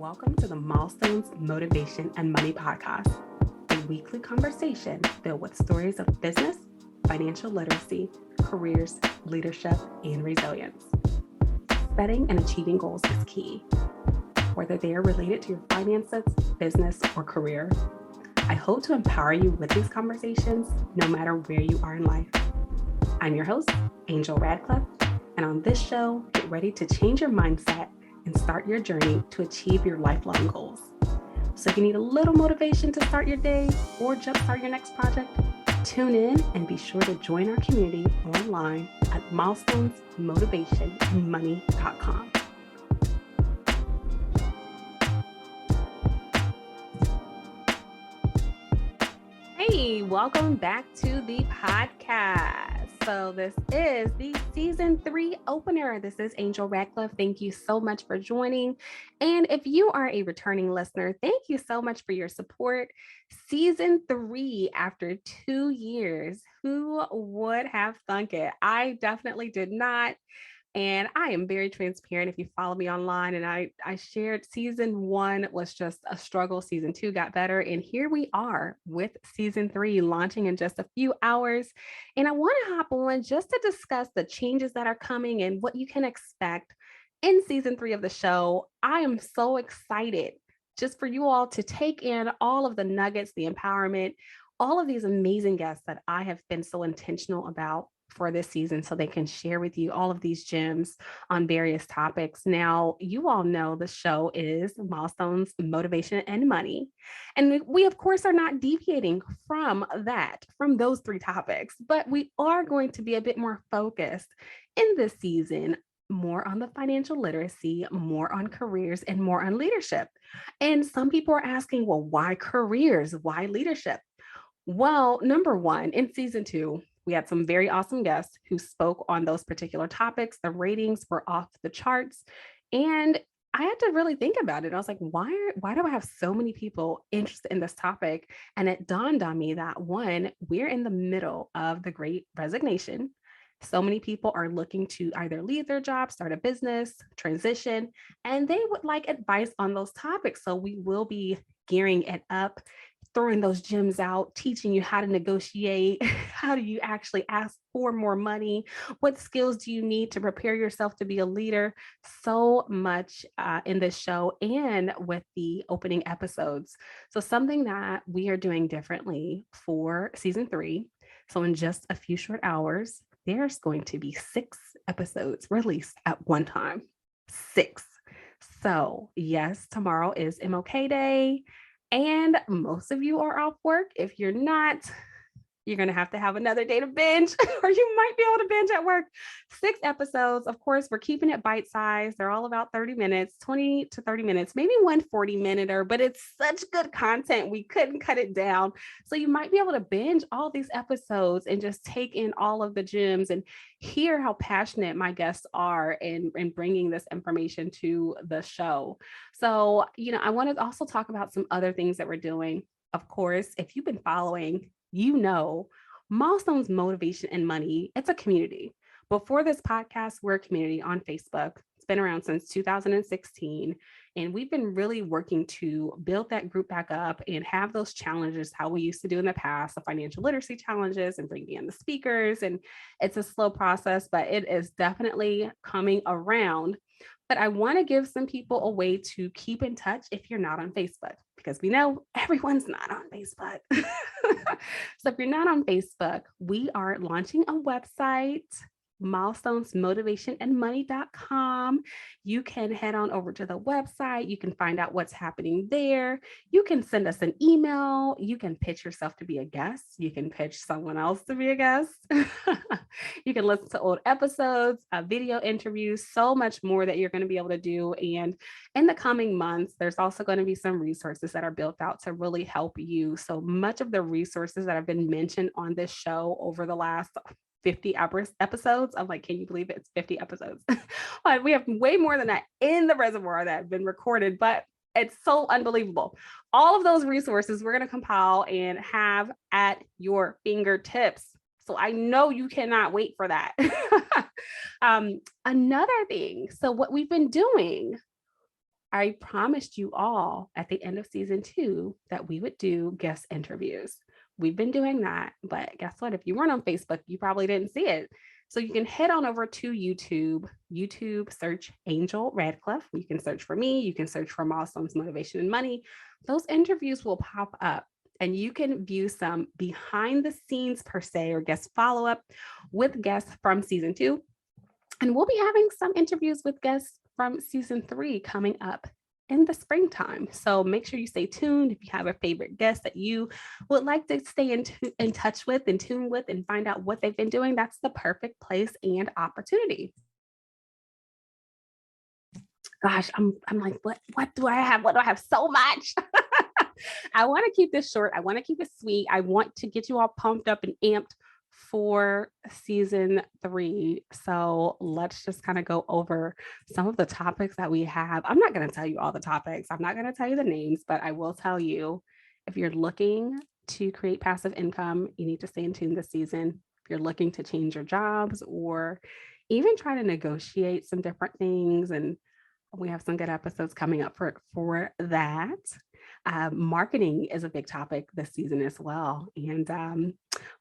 Welcome to the Milestones, Motivation, and Money podcast, a weekly conversation filled with stories of business, financial literacy, careers, leadership, and resilience. Setting and achieving goals is key, whether they are related to your finances, business, or career. I hope to empower you with these conversations no matter where you are in life. I'm your host, Angel Radcliffe, and on this show, get ready to change your mindset and start your journey to achieve your lifelong goals. So if you need a little motivation to start your day or jumpstart your next project, tune in and be sure to join our community online at milestonsmotivationandmoney.com. Hey, welcome back to the podcast. So this is the season 3 opener. This is Angel Radcliffe. Thank you so much for joining. And if you are a returning listener, thank you so much for your support. Season 3 after 2 years. Who would have thunk it? I definitely did not. And I am very transparent if you follow me online. And I shared season 1 was just a struggle. Season 2 got better. And here we are with season 3 launching in just a few hours. And I want to hop on just to discuss the changes that are coming and what you can expect in season 3 of the show. I am so excited just for you all to take in all of the nuggets, the empowerment, all of these amazing guests that I have been so intentional about for this season so they can share with you all of these gems on various topics. Now, you all know the show is Milestones, Motivation, and Money. And we, of course, are not deviating from those 3 topics, but we are going to be a bit more focused in this season, more on the financial literacy, more on careers, and more on leadership. And some people are asking, well, why careers? Why leadership? Well, number one, in season 2, we had some very awesome guests who spoke on those particular topics. The ratings were off the charts. And I had to really think about it. I was like, why do I have so many people interested in this topic? And it dawned on me that one, we're in the middle of the Great Resignation. So many people are looking to either leave their job, start a business, transition, and they would like advice on those topics. So we will be gearing it up, throwing those gems out, teaching you how to negotiate. How do you actually ask for more money? What skills do you need to prepare yourself to be a leader? So much in this show and with the opening episodes. So something that we are doing differently for season 3. So in just a few short hours, there's going to be 6 episodes released at one time. 6. So yes, tomorrow is MLK Day. And most of you are off work. If you're not, you're going to have another day to binge, or you might be able to binge at work. 6 episodes. Of course, we're keeping it bite-sized. They're all about 30 minutes, 20 to 30 minutes, maybe one 40-minute, but it's such good content. We couldn't cut it down. So you might be able to binge all these episodes and just take in all of the gems and hear how passionate my guests are in bringing this information to the show. So, I want to also talk about some other things that we're doing. Of course, if you've been following, Milestones, Motivation, and Money, it's a community. Before this podcast, we're a community on Facebook. It's been around since 2016. And we've been really working to build that group back up and have those challenges, how we used to do in the past, the financial literacy challenges and bringing in the speakers. And it's a slow process, but it is definitely coming around. But I want to give some people a way to keep in touch if you're not on Facebook, because we know everyone's not on Facebook. So if you're not on Facebook, we are launching a website, milestonsmotivationandmoney.com. You can head on over to the website. You can find out what's happening there. You can send us an email. You can pitch yourself to be a guest. You can pitch someone else to be a guest. You can listen to old episodes, video interviews, so much more that you're going to be able to do. And in the coming months, there's also going to be some resources that are built out to really help you. So much of the resources that have been mentioned on this show over the last 50 episodes. I'm like, can you believe it? It's 50 episodes. But we have way more than that in the reservoir that have been recorded, but it's so unbelievable. All of those resources we're going to compile and have at your fingertips. So I know you cannot wait for that. Another thing. So what we've been doing I promised you all at the end of season 2 that we would do guest interviews. We've been doing that, but guess what? If you weren't on Facebook, you probably didn't see it. So you can head on over to YouTube. YouTube, search Angel Radcliffe. You can search for me. You can search for Milestones, Motivation, and Money. Those interviews will pop up and you can view some behind the scenes per se or guest follow up with guests from season 2. And we'll be having some interviews with guests from season 3 coming up in the springtime. So make sure you stay tuned. If you have a favorite guest that you would like to stay in touch with and tune with and find out what they've been doing, that's the perfect place and opportunity. Gosh, I'm like, what do I have? What do I have? So much. I want to keep this short. I want to keep it sweet. I want to get you all pumped up and amped for season 3. So let's just kind of go over some of the topics that we have. I'm not going to tell you all the topics. I'm not going to tell you the names, but I will tell you if you're looking to create passive income, you need to stay in tune this season. If you're looking to change your jobs or even try to negotiate some different things, and we have some good episodes coming up for that. Marketing is a big topic this season as well. And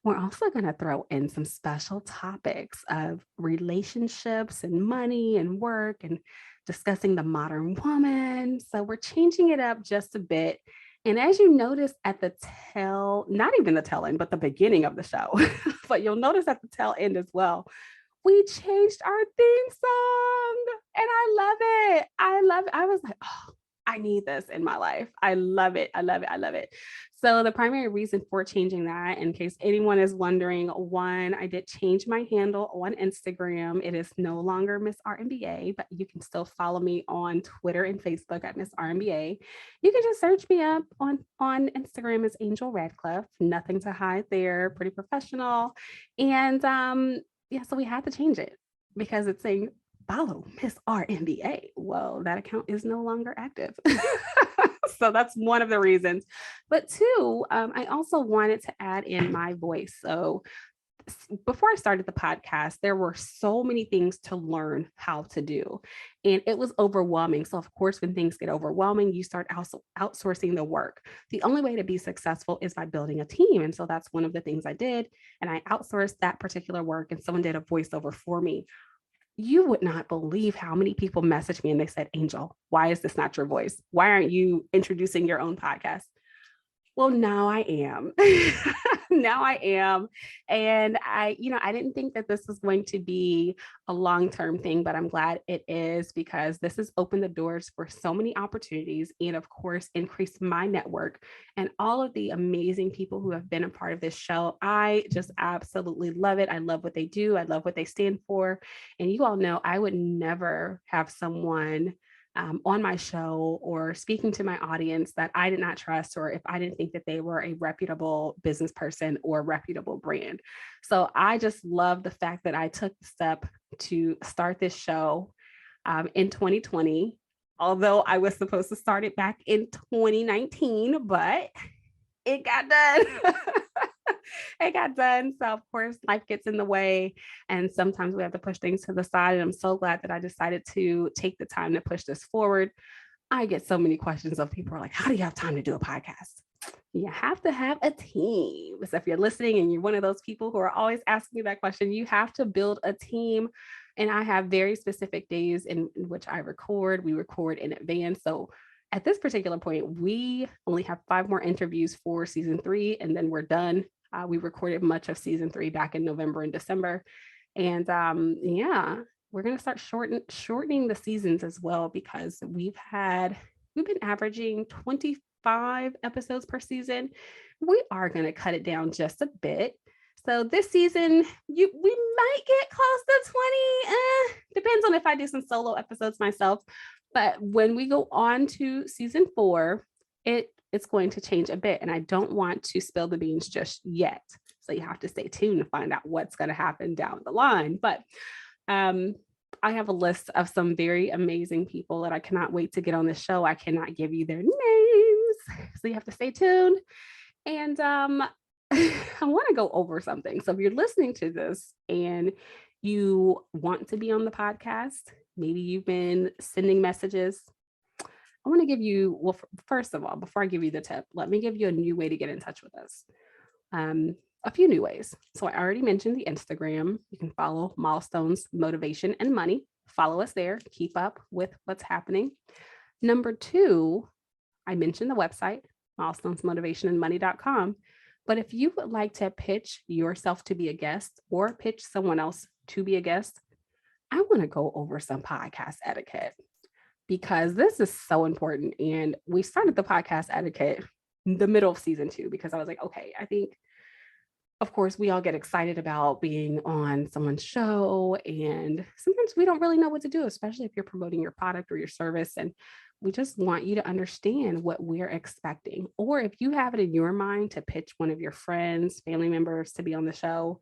we're also going to throw in some special topics of relationships and money and work and discussing the modern woman. So we're changing it up just a bit. And as you notice at the not even the tail end, but the beginning of the show, but you'll notice at the tail end as well, we changed our theme song and I love it. I love it. I was like, oh, I need this in my life. I love it. I love it. I love it. So the primary reason for changing that, in case anyone is wondering, one, I did change my handle on Instagram. It is no longer Miss RMBA, but you can still follow me on Twitter and Facebook at Miss RMBA. You can just search me up on Instagram as Angel Radcliffe. Nothing to hide there. Pretty professional. And yeah, so we had to change it because it's saying follow Miss RMBA. Well, that account is no longer active. So that's one of the reasons. But two, I also wanted to add in my voice. So before I started the podcast, there were so many things to learn how to do, and it was overwhelming. So, of course, when things get overwhelming, you start outsourcing the work. The only way to be successful is by building a team. And so that's one of the things I did. And I outsourced that particular work, and someone did a voiceover for me. You would not believe how many people messaged me and they said, Angel, why is this not your voice? Why aren't you introducing your own podcast? Well, now I am. Now I am. And I didn't think that this was going to be a long-term thing, but I'm glad it is because this has opened the doors for so many opportunities and, of course, increased my network and all of the amazing people who have been a part of this show. I just absolutely love it. I love what they do. I love what they stand for. And you all know I would never have someone on my show or speaking to my audience that I did not trust, or if I didn't think that they were a reputable business person or reputable brand. So I just love the fact that I took the step to start this show in 2020, although I was supposed to start it back in 2019, but it got done. It got done. So of course life gets in the way and sometimes we have to push things to the side. And I'm so glad that I decided to take the time to push this forward. I get so many questions of people are like, how do you have time to do a podcast? You have to have a team. So if you're listening and you're one of those people who are always asking me that question, you have to build a team. And I have very specific days in which I record. We record in advance. So at this particular point, we only have 5 more interviews for season 3, and then we're done. We recorded much of season 3 back in November and December. And yeah, we're going to start shortening the seasons as well, because we've been averaging 25 episodes per season. We are going to cut it down just a bit. So this season, we might get close to 20. Depends on if I do some solo episodes myself. But when we go on to season 4, it's going to change a bit. And I don't want to spill the beans just yet. So you have to stay tuned to find out what's going to happen down the line. But I have a list of some very amazing people that I cannot wait to get on the show. I cannot give you their names. So you have to stay tuned. And I want to go over something. So if you're listening to this and you want to be on the podcast, maybe you've been sending messages, I want to give you, well, first of all, before I give you the tip, let me give you a new way to get in touch with us. Um, a few new ways. So I already mentioned the Instagram. You can follow Milestones, Motivation, and Money. Follow us there. Keep up with what's happening. Number two, I mentioned the website, milestonesmotivationandmoney.com. But if you would like to pitch yourself to be a guest or pitch someone else to be a guest, I want to go over some podcast etiquette because this is so important. And we started the podcast etiquette in the middle of season 2 because I was like, okay, I think, of course, we all get excited about being on someone's show. And sometimes we don't really know what to do, especially if you're promoting your product or your service. And we just want you to understand what we're expecting. Or if you have it in your mind to pitch one of your friends, family members to be on the show,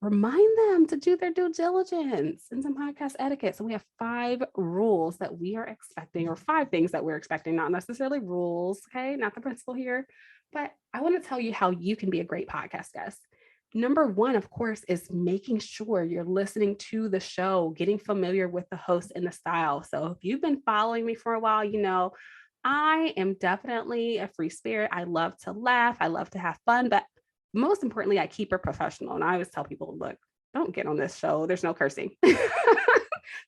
remind them to do their due diligence and some podcast etiquette. So we have 5 rules that we are expecting, or 5 things that we're expecting, not necessarily rules. Okay. Not the principle here, but I want to tell you how you can be a great podcast guest. Number 1, of course, is making sure you're listening to the show, getting familiar with the host and the style. So if you've been following me for a while, you know, I am definitely a free spirit. I love to laugh. I love to have fun, but most importantly, I keep it professional. And I always tell people, look, don't get on this show. There's no cursing.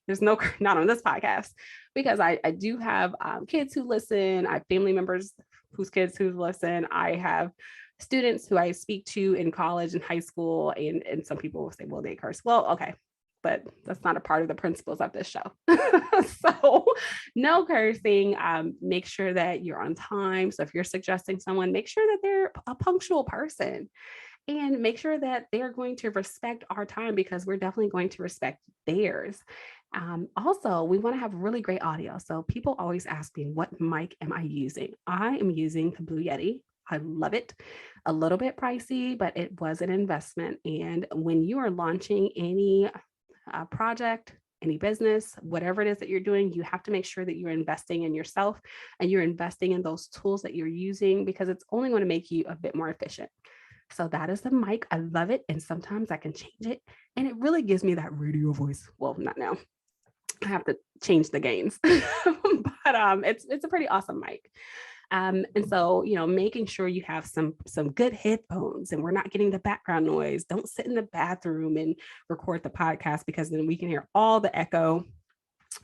There's no, not on this podcast, because I do have kids who listen. I have family members whose kids who listen. I have students who I speak to in college and high school. And some people will say, well, they curse. Well, okay. But that's not a part of the principles of this show. So no cursing. Make sure that you're on time. So if you're suggesting someone, make sure that they're a punctual person and make sure that they're going to respect our time because we're definitely going to respect theirs. Also, we want to have really great audio. So people always ask me, what mic am I using? I am using the Blue Yeti. I love it. A little bit pricey, but it was an investment. And when you are launching any project, any business, whatever it is that you're doing, you have to make sure that you're investing in yourself and you're investing in those tools that you're using because it's only going to make you a bit more efficient. So that is the mic. I love it. And sometimes I can change it and it really gives me that radio voice. Well, not now. I have to change the gains, but it's a pretty awesome mic. And so, you know, making sure you have some good headphones and we're not getting the background noise. Don't sit in the bathroom and record the podcast because then we can hear all the echo.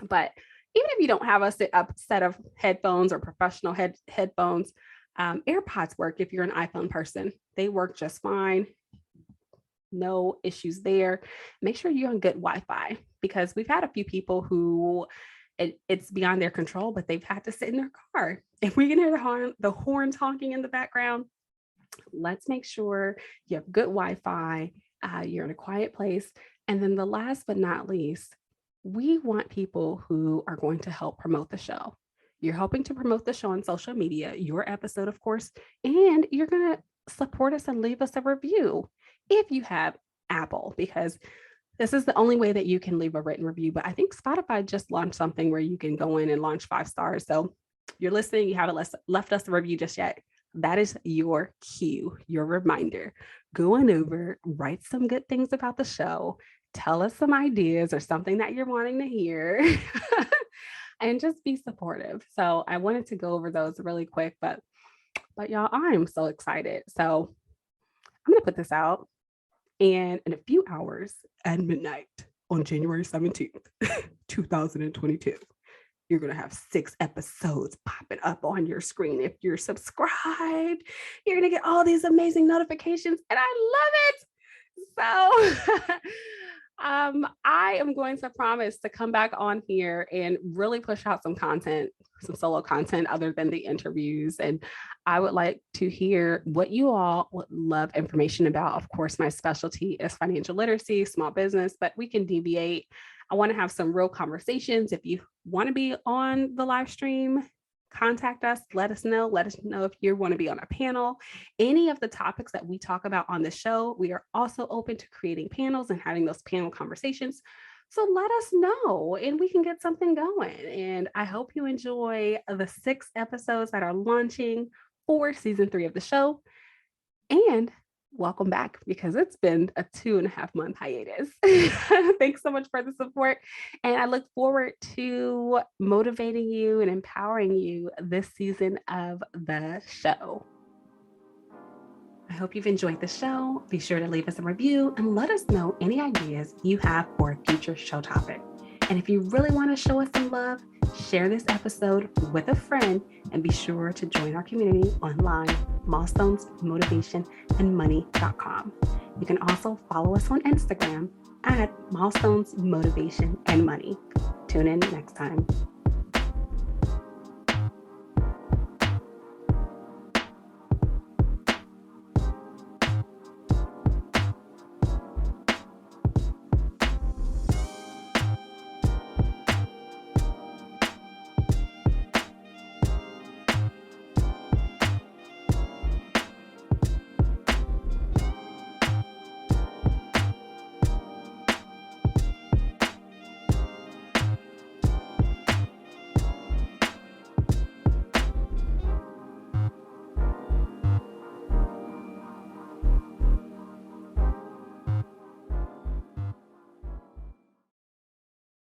But even if you don't have a set of headphones or professional headphones, AirPods work if you're an iPhone person. They work just fine. No issues there. Make sure you're on good Wi-Fi because we've had a few people who it's beyond their control, but they've had to sit in their car. If we can hear the horns honking in the background, let's make sure you have good Wi-Fi, you're in a quiet place. And then the last but not least, we want people who are going to help promote the show. You're helping to promote the show on social media, your episode, of course, and you're going to support us and leave us a review if you have Apple, because this is the only way that you can leave a written review. But I think Spotify just launched something where you can go in and launch 5 stars. So you're listening, you haven't left us a review just yet. That is your cue, your reminder. Go on over, write some good things about the show, tell us some ideas or something that you're wanting to hear, and just be supportive. So I wanted to go over those really quick, but y'all, I'm so excited. So I'm going to put this out. And in a few hours at midnight on January 17th, 2022, you're going to have 6 episodes popping up on your screen. If you're subscribed, you're going to get all these amazing notifications. And I love it. So I am going to promise to come back on here and really push out some content, some solo content other than the interviews. And I would like to hear what you all would love information about. Of course, my specialty is financial literacy, small business, but we can deviate. I want to have some real conversations. If you want to be on the live stream, contact us, let us know. Let us know if you want to be on a panel. Any of the topics that we talk about on the show, we are also open to creating panels and having those panel conversations. So let us know and we can get something going. And I hope you enjoy the 6 episodes that are launching for season 3 of the show. And welcome back because it's been a 2.5 month hiatus. Thanks so much for the support. And I look forward to motivating you and empowering you this season of the show. I hope you've enjoyed the show. Be sure to leave us a review and let us know any ideas you have for a future show topic. And if you really want to show us some love, share this episode with a friend and be sure to join our community online, Milestones, Motivation, and Money.com. You can also follow us on Instagram at Milestones, Motivation, and Money. Tune in next time.